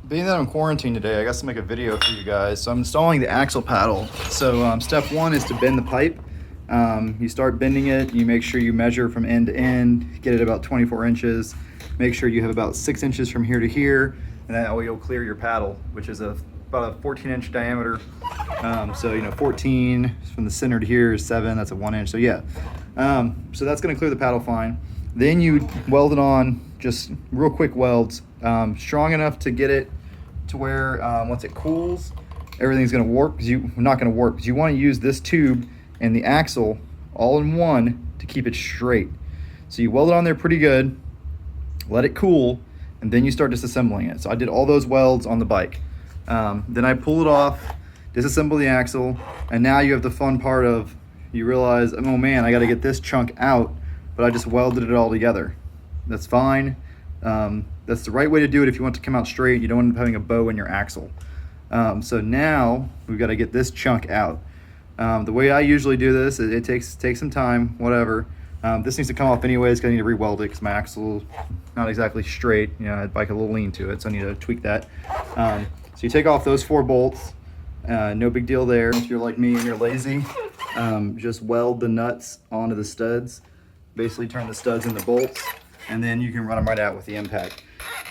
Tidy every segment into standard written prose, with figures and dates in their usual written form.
being that I'm quarantined today, I got to make a video for you guys. So I'm installing the axle paddle. So step one is to bend the pipe. You start bending it, you make sure you measure from end to end, get it about 24 inches. Make sure you have about 6 inches from here to here, and that way you'll clear your paddle, which is about a 14-inch diameter. So, you know, 14 from the center to here is 7, that's a 1 inch. So yeah, so that's gonna clear the paddle fine. Then you weld it on, just real quick welds, strong enough to get it to where once it cools, everything's gonna warp, not gonna warp, because you wanna use this tube and the axle all in one to keep it straight. So you weld it on there pretty good, let it cool, and then you start disassembling it. So I did all those welds on the bike. Then I pull it off, disassemble the axle, and now you have the fun part of, you realize, oh man, I gotta get this chunk out, but I just welded it all together. That's fine. That's the right way to do it if you want to come out straight. You don't end up having a bow in your axle. So now we've got to get this chunk out. The way I usually do this, it takes some time, whatever. This needs to come off anyways, because I need to re-weld it because my axle's not exactly straight. You know, I had like a little lean to it, so I need to tweak that. So you take off those 4 bolts. No big deal there. If you're like me and you're lazy, just weld the nuts onto the studs. Basically turn the studs into bolts, and then you can run them right out with the impact.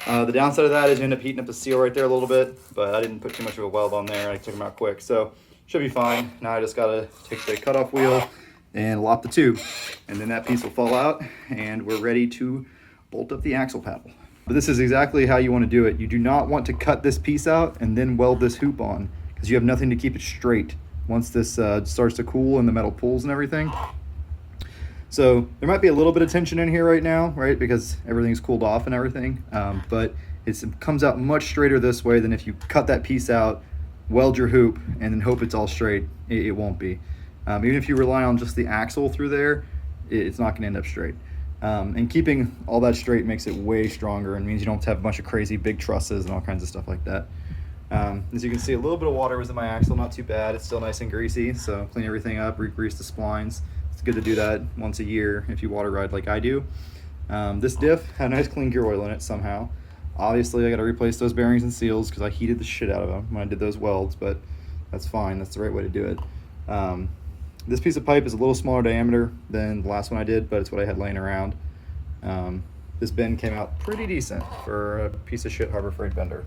The downside of that is you end up heating up the seal right there a little bit, but I didn't put too much of a weld on there. I took them out quick, so should be fine. Now I just gotta take the cutoff wheel and lop the tube, and then that piece will fall out, and we're ready to bolt up the axle paddle. But this is exactly how you want to do it. You do not want to cut this piece out and then weld this hoop on, because you have nothing to keep it straight once this starts to cool and the metal pulls and everything. So there might be a little bit of tension in here right now, right? Because everything's cooled off and everything, but it comes out much straighter this way than if you cut that piece out, weld your hoop, and then hope it's all straight. It won't be. Even if you rely on just the axle through there, it's not gonna end up straight. And keeping all that straight makes it way stronger and means you don't have to have a bunch of crazy big trusses and all kinds of stuff like that. As you can see, a little bit of water was in my axle, not too bad. It's still nice and greasy, so clean everything up, re-grease the splines. It's good to do that once a year if you water ride like I do. This diff had a nice clean gear oil in it somehow. Obviously I got to replace those bearings and seals because I heated the shit out of them when I did those welds, but that's fine. That's the right way to do it. This piece of pipe is a little smaller diameter than the last one I did, but it's what I had laying around. This bend came out pretty decent for a piece of shit Harbor Freight bender.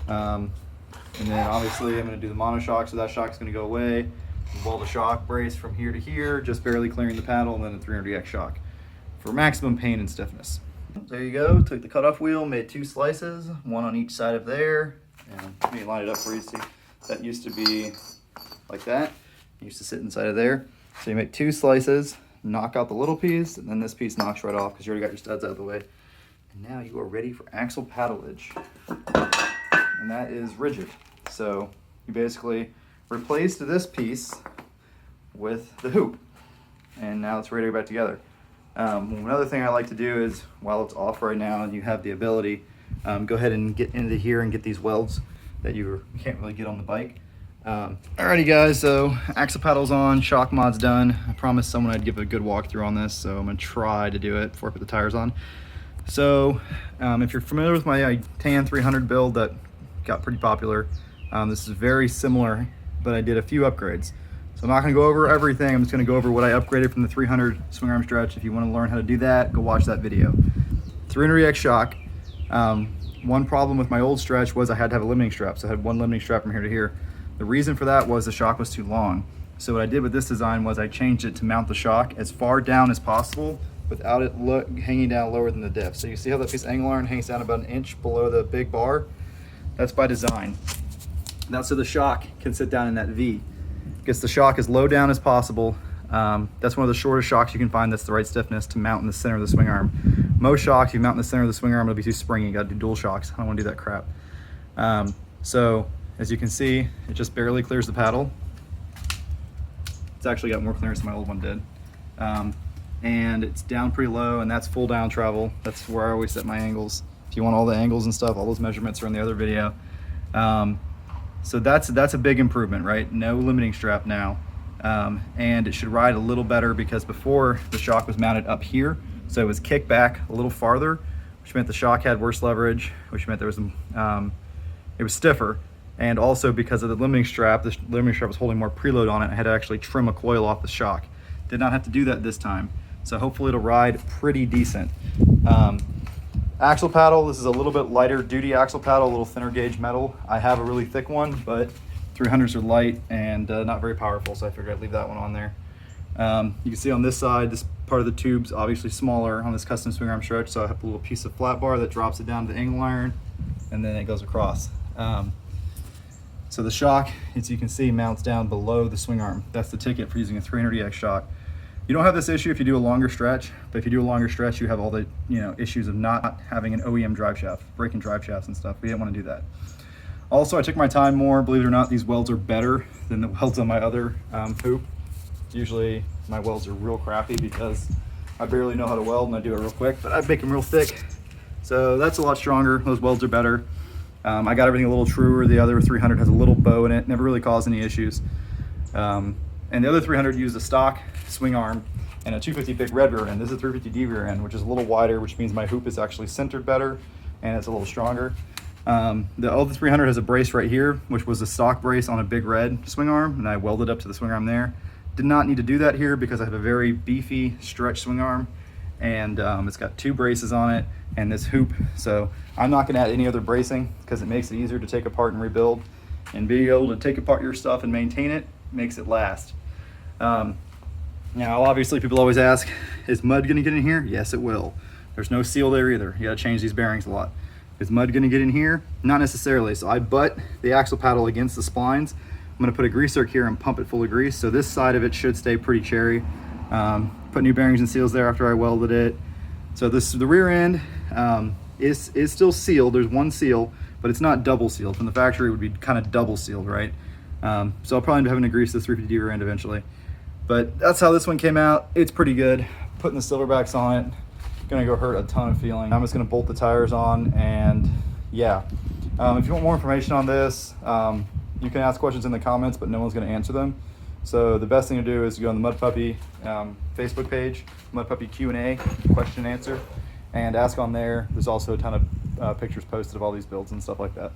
And then obviously I'm going to do the monoshock, so that shock's going to go away. Weld the shock brace from here to here, just barely clearing the paddle, and then a 300x shock for maximum pain and stiffness. There you go. Took the cutoff wheel, made 2 slices, one on each side of there, and let me line it up for you. See, that used to be like that. It used to sit inside of there. So you make 2 slices, knock out the little piece, and then this piece knocks right off because you already got your studs out of the way. And now you are ready for axle paddleage, and that is rigid. So you basically replaced this piece with the hoop, and now it's ready to go back together. Another thing I like to do is, while it's off right now and you have the ability, go ahead and get into here and get these welds that you can't really get on the bike. Alrighty guys, so axle paddle's on, shock mod's done. I promised someone I'd give a good walkthrough on this, so I'm gonna try to do it before I put the tires on. So if you're familiar with my Tan 300 build that got pretty popular, this is very similar, but I did a few upgrades. So I'm not gonna go over everything, I'm just gonna go over what I upgraded from the 300 swing arm stretch. If you wanna learn how to do that, go watch that video. 300x shock. One problem with my old stretch was I had to have a limiting strap, so I had 1 limiting strap from here to here. The reason for that was the shock was too long. So what I did with this design was I changed it to mount the shock as far down as possible without it hanging down lower than the diff. So you see how that piece of angle iron hangs down about 1 inch below the big bar? That's by design. That's so the shock can sit down in that V. Gets the shock as low down as possible. That's one of the shortest shocks you can find that's the right stiffness to mount in the center of the swing arm. Most shocks, you mount in the center of the swing arm, it'll be too springy. You gotta do dual shocks. I don't wanna do that crap. So as you can see, it just barely clears the paddle. It's actually got more clearance than my old one did. And it's down pretty low, and that's full down travel. That's where I always set my angles. If you want all the angles and stuff, all those measurements are in the other video. So that's a big improvement, right? No limiting strap now. And it should ride a little better because before the shock was mounted up here, so it was kicked back a little farther, which meant the shock had worse leverage, which meant there was it was stiffer. And also because of the limiting strap was holding more preload on it. I had to actually trim a coil off the shock. Did not have to do that this time. So hopefully it'll ride pretty decent. Axle paddle, this is a little bit lighter duty axle paddle, a little thinner gauge metal. I have a really thick one, but 300s are light and not very powerful, so I figured I'd leave that one on there. You can see on this side, this part of the tube's obviously smaller on this custom swing arm stretch, so I have a little piece of flat bar that drops it down to the angle iron, and then it goes across. So the shock, as you can see, mounts down below the swing arm. That's the ticket for using a 300EX shock. You don't have this issue if you do a longer stretch, but if you do a longer stretch, you have all the issues of not having an OEM drive shaft, breaking drive shafts and stuff. We didn't want to do that. Also, I took my time more. Believe it or not, these welds are better than the welds on my other hoop. Usually my welds are real crappy because I barely know how to weld and I do it real quick, but I make them real thick. So that's a lot stronger. Those welds are better. I got everything a little truer. The other 300 has a little bow in it. Never really caused any issues. And the other 300 used a stock swing arm and a 250 big red rear end. This is a 350D rear end, which is a little wider, which means my hoop is actually centered better and it's a little stronger. The other 300 has a brace right here, which was a stock brace on a big red swing arm, and I welded up to the swing arm there. Did not need to do that here because I have a very beefy stretch swing arm, and it's got 2 braces on it and this hoop. So I'm not gonna add any other bracing because it makes it easier to take apart and rebuild, and being able to take apart your stuff and maintain it makes it last. Now, obviously people always ask, is mud gonna get in here? Yes, it will. There's no seal there either. You gotta change these bearings a lot. Is mud gonna get in here? Not necessarily. So I butt the axle paddle against the splines. I'm gonna put a greaser here and pump it full of grease. So this side of it should stay pretty cherry. Put new bearings and seals there after I welded it. So the rear end is still sealed. There's one seal, but it's not double sealed. From the factory it would be kind of double sealed, right? So I'll probably be having to grease this 350D rear end eventually. But that's how this one came out. It's pretty good. Putting the silverbacks on it, gonna go hurt a ton of feeling. I'm just gonna bolt the tires on, and yeah. If you want more information on this, you can ask questions in the comments, but no one's gonna answer them. So the best thing to do is go on the Mud Puppy Facebook page, Mud Puppy Q&A, question and answer, and ask on there. There's also a ton of pictures posted of all these builds and stuff like that.